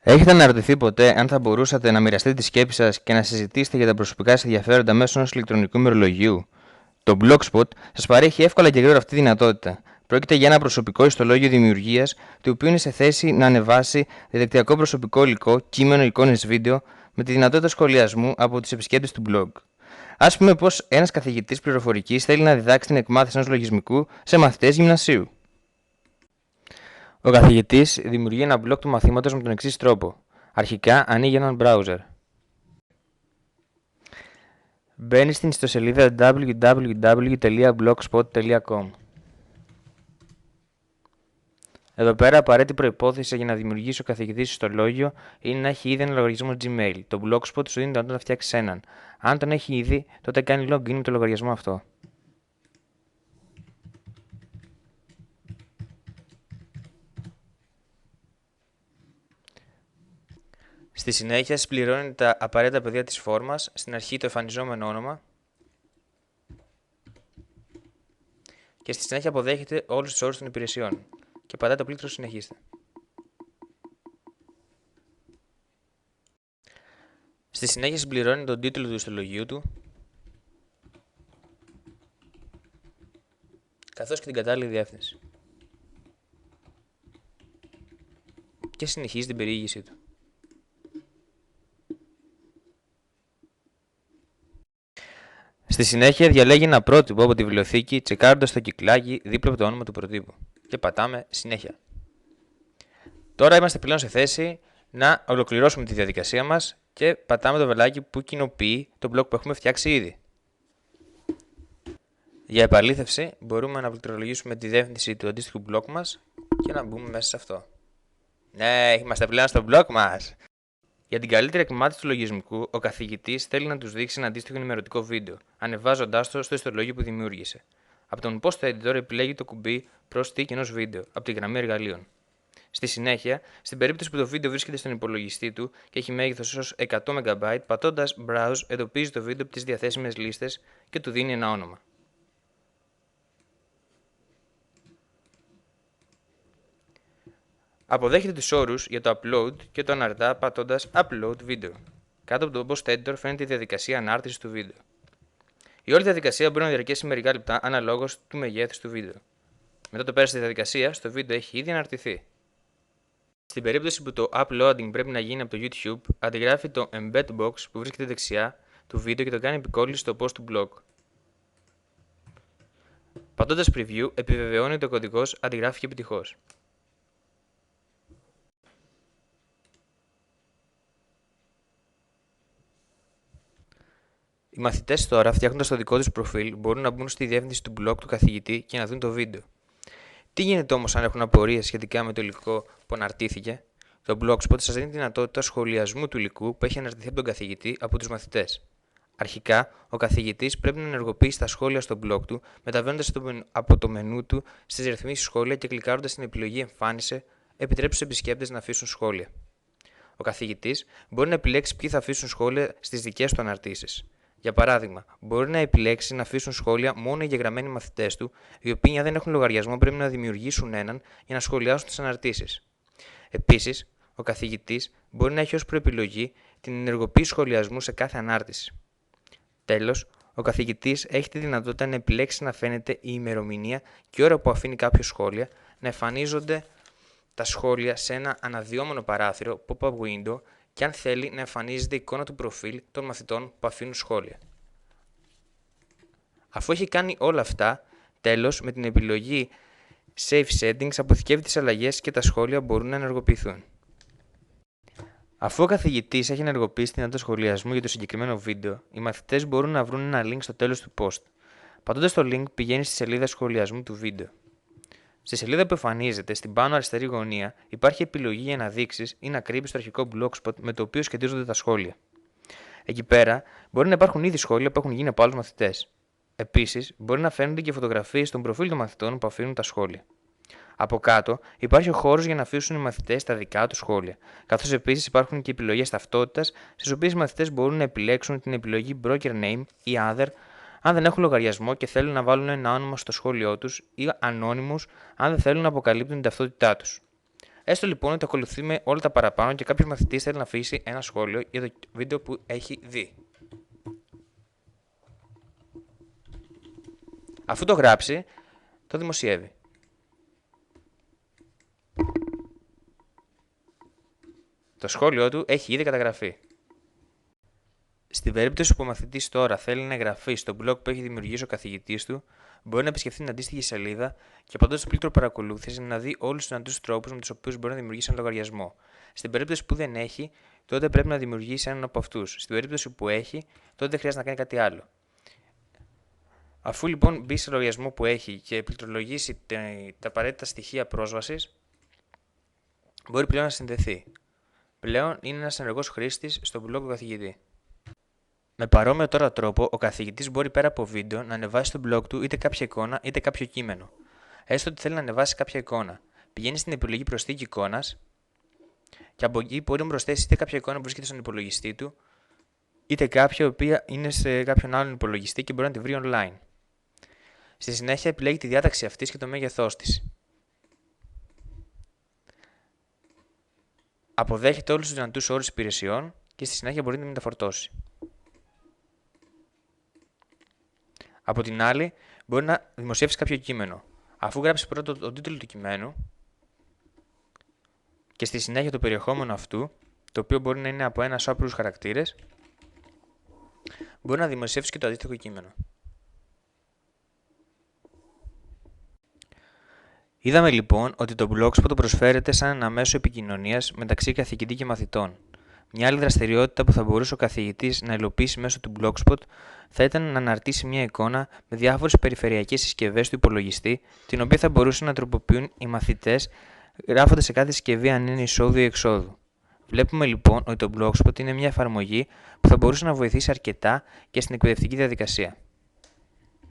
Έχετε αναρωτηθεί ποτέ αν θα μπορούσατε να μοιραστείτε τη σκέψη σας και να συζητήσετε για τα προσωπικά σας ενδιαφέροντα μέσω ενός ηλεκτρονικού ημερολογίου? Το Blogspot σας παρέχει εύκολα και γρήγορα αυτή τη δυνατότητα. Πρόκειται για ένα προσωπικό ιστολόγιο δημιουργίας, το οποίο είναι σε θέση να ανεβάσει διαδικτυακό προσωπικό υλικό, κείμενο, εικόνες, βίντεο, με τη δυνατότητα σχολιασμού από τους επισκέπτες του blog. Ας πούμε πως ένας καθηγητής πληροφορικής θέλει να διδάξει την εκμάθηση ενός λογισμικού σε μαθητές γυμνασίου. Ο καθηγητής δημιουργεί ένα blog του μαθήματος με τον εξής τρόπο. Αρχικά ανοίγει έναν browser. Μπαίνει στην ιστοσελίδα www.blogspot.com. Εδώ πέρα, απαραίτητη προϋπόθεση για να δημιουργήσει ο καθηγητής ιστολόγιο είναι να έχει ήδη ένα λογαριασμό Gmail. Το Blogspot σου δίνει δυνατότητα να φτιάξει έναν. Αν τον έχει ήδη, τότε κάνει login με το λογαριασμό αυτό. Στη συνέχεια συμπληρώνει τα απαραίτητα πεδία της φόρμας, στην αρχή το εμφανιζόμενο όνομα και στη συνέχεια αποδέχεται όλους τους όρους των υπηρεσιών και πατάει το πλήκτρο συνεχίστε. Στη συνέχεια συμπληρώνει τον τίτλο του ιστολογίου του καθώς και την κατάλληλη διεύθυνση και συνεχίζει την περιήγησή του. Στη συνέχεια διαλέγει ένα πρότυπο από τη βιβλιοθήκη τσεκάροντας το κυκλάκι δίπλα από το όνομα του προτύπου και πατάμε συνέχεια. Τώρα είμαστε πλέον σε θέση να ολοκληρώσουμε τη διαδικασία μας και πατάμε το βελάκι που κοινοποιεί το blog που έχουμε φτιάξει ήδη. Για επαλήθευση μπορούμε να πληκτρολογήσουμε τη διεύθυνση του αντίστοιχου blog μας και να μπούμε μέσα σε αυτό. Ναι, είμαστε πλέον στο blog μας! Για την καλύτερη εκμάθηση του λογισμικού, ο καθηγητής θέλει να τους δείξει ένα αντίστοιχο ενημερωτικό βίντεο, ανεβάζοντάς το στο ιστολόγιο που δημιούργησε. Από τον Post Editor επιλέγει το κουμπί προσθήκη ενός βίντεο από τη γραμμή εργαλείων. Στη συνέχεια, στην περίπτωση που το βίντεο βρίσκεται στον υπολογιστή του και έχει μέγεθος ως 100 MB, πατώντας Browse εντοπίζει το βίντεο από τις διαθέσιμες λίστες και του δίνει ένα όνομα. Αποδέχεται τους όρους για το upload και το αναρτά πατώντας Upload Video. Κάτω από το Post Editor φαίνεται η διαδικασία ανάρτησης του βίντεο. Η όλη διαδικασία μπορεί να διαρκέσει μερικά λεπτά αναλόγως του μεγέθους του βίντεο. Μετά το πέρας της διαδικασίας, το βίντεο έχει ήδη αναρτηθεί. Στην περίπτωση που το uploading πρέπει να γίνει από το YouTube, αντιγράφει το Embed Box που βρίσκεται δεξιά του βίντεο και το κάνει επικόλληση στο post του blog. Πατώντας Preview, επιβεβαιώνει ότι ο κωδικός αντιγράφηκε επιτυχώς. Οι μαθητές τώρα, φτιάχνοντας το δικό τους προφίλ, μπορούν να μπουν στη διεύθυνση του blog του καθηγητή και να δουν το βίντεο. Τι γίνεται όμως αν έχουν απορίες σχετικά με το υλικό που αναρτήθηκε? Το Blogspot σας δίνει τη δυνατότητα σχολιασμού του υλικού που έχει αναρτηθεί από τον καθηγητή από τους μαθητές. Αρχικά, ο καθηγητής πρέπει να ενεργοποιήσει τα σχόλια στο blog του, μεταβαίνοντας από το μενού του στις ρυθμίσεις σχόλια και κλικάροντας την επιλογή Εμφάνισε, επιτρέπει στους επισκέπτες να αφήσουν σχόλια. Ο καθηγητής μπορεί να επιλέξει ποιοι θα αφήσουν σχόλια στις δικές του αναρτήσεις. Για παράδειγμα, μπορεί να επιλέξει να αφήσουν σχόλια μόνο οι εγγεγραμμένοι μαθητές του, οι οποίοι, αν δεν έχουν λογαριασμό, πρέπει να δημιουργήσουν έναν για να σχολιάσουν τις αναρτήσεις. Επίσης, ο καθηγητής μπορεί να έχει ως προεπιλογή την ενεργοποίηση σχολιασμού σε κάθε ανάρτηση. Τέλος, ο καθηγητής έχει τη δυνατότητα να επιλέξει να φαίνεται η ημερομηνία και η ώρα που αφήνει κάποιο σχόλια, να εμφανίζονται τα σχόλια σε ένα αναδυόμενο παράθυρο pop-up window και αν θέλει να εμφανίζεται η εικόνα του προφίλ των μαθητών που αφήνουν σχόλια. Αφού έχει κάνει όλα αυτά, τέλος, με την επιλογή Save Settings αποθηκεύει τις αλλαγές και τα σχόλια μπορούν να ενεργοποιηθούν. Αφού ο καθηγητής έχει ενεργοποιήσει την δυνατότητα σχολιασμού για το συγκεκριμένο βίντεο, οι μαθητές μπορούν να βρουν ένα link στο τέλος του post. Πατώντας το link, πηγαίνει στη σελίδα σχολιασμού του βίντεο. Στη σελίδα που εμφανίζεται στην πάνω αριστερή γωνία υπάρχει επιλογή για να δείξεις ή να κρύβεις το αρχικό blogspot με το οποίο σχετίζονται τα σχόλια. Εκεί πέρα μπορεί να υπάρχουν ήδη σχόλια που έχουν γίνει από άλλους μαθητές. Επίσης, μπορεί να φαίνονται και φωτογραφίες των προφίλ των μαθητών που αφήνουν τα σχόλια. Από κάτω υπάρχει ο χώρος για να αφήσουν οι μαθητές τα δικά τους σχόλια, καθώς επίσης υπάρχουν και επιλογές ταυτότητας, στις οποίες οι μαθητές μπορούν να επιλέξουν την επιλογή Broker Name ή Other αν δεν έχουν λογαριασμό και θέλουν να βάλουν ένα όνομα στο σχόλιο τους ή Anonymous αν δεν θέλουν να αποκαλύπτουν την ταυτότητά τους. Έστω λοιπόν ότι ακολουθούμε όλα τα παραπάνω και κάποιος μαθητής θέλει να αφήσει ένα σχόλιο για το βίντεο που έχει δει. Αφού το γράψει, το δημοσιεύει. Το σχόλιο του έχει ήδη καταγραφεί. Στην περίπτωση που ο μαθητής τώρα θέλει να εγγραφεί στο blog που έχει δημιουργήσει ο καθηγητής του, μπορεί να επισκεφθεί την αντίστοιχη σελίδα και απαντώντας στο πλήκτρο παρακολούθηση να δει όλους τους δυνατούς τρόπους με τους οποίους μπορεί να δημιουργήσει ένα λογαριασμό. Στην περίπτωση που δεν έχει, τότε πρέπει να δημιουργήσει έναν από αυτούς. Στην περίπτωση που έχει, τότε δεν χρειάζεται να κάνει κάτι άλλο. Αφού λοιπόν μπει σε λογαριασμό που έχει και πληκτρολογήσει τα απαραίτητα στοιχεία πρόσβασης, μπορεί πλέον να συνδεθεί. Πλέον είναι ένας ενεργός χρήστης στο blog του καθηγητή. Με παρόμοιο τώρα τρόπο, ο καθηγητής μπορεί πέρα από βίντεο να ανεβάσει στο blog του είτε κάποια εικόνα είτε κάποιο κείμενο. Έστω ότι θέλει να ανεβάσει κάποια εικόνα. Πηγαίνει στην επιλογή προσθήκη εικόνας και από εκεί μπορεί να προσθέσει είτε κάποια εικόνα που βρίσκεται στον υπολογιστή του, είτε κάποια η οποία είναι σε κάποιον άλλον υπολογιστή και μπορεί να τη βρει online. Στη συνέχεια επιλέγει τη διάταξη αυτής και το μέγεθός της. Αποδέχεται όλους τους δυνατούς όρους υπηρεσιών και στη συνέχεια μπορεί να τη μεταφορτώσει. Από την άλλη, μπορεί να δημοσιεύσει κάποιο κείμενο. Αφού γράψει πρώτα τον τίτλο του κειμένου και στη συνέχεια το περιεχόμενο αυτού, το οποίο μπορεί να είναι από ένα σωρό απλούς χαρακτήρες, μπορεί να δημοσιεύσει και το αντίστοιχο κείμενο. Είδαμε λοιπόν ότι το Blogspot προσφέρεται σαν ένα μέσο επικοινωνίας μεταξύ καθηγητή και μαθητών. Μια άλλη δραστηριότητα που θα μπορούσε ο καθηγητής να υλοποιήσει μέσω του Blogspot θα ήταν να αναρτήσει μια εικόνα με διάφορες περιφερειακές συσκευές του υπολογιστή, την οποία θα μπορούσαν να τροποποιούν οι μαθητές γράφοντας σε κάθε συσκευή αν είναι εισόδου ή εξόδου. Βλέπουμε λοιπόν ότι το Blogspot είναι μια εφαρμογή που θα μπορούσε να βοηθήσει αρκετά και στην εκπαιδευτική διαδικασία.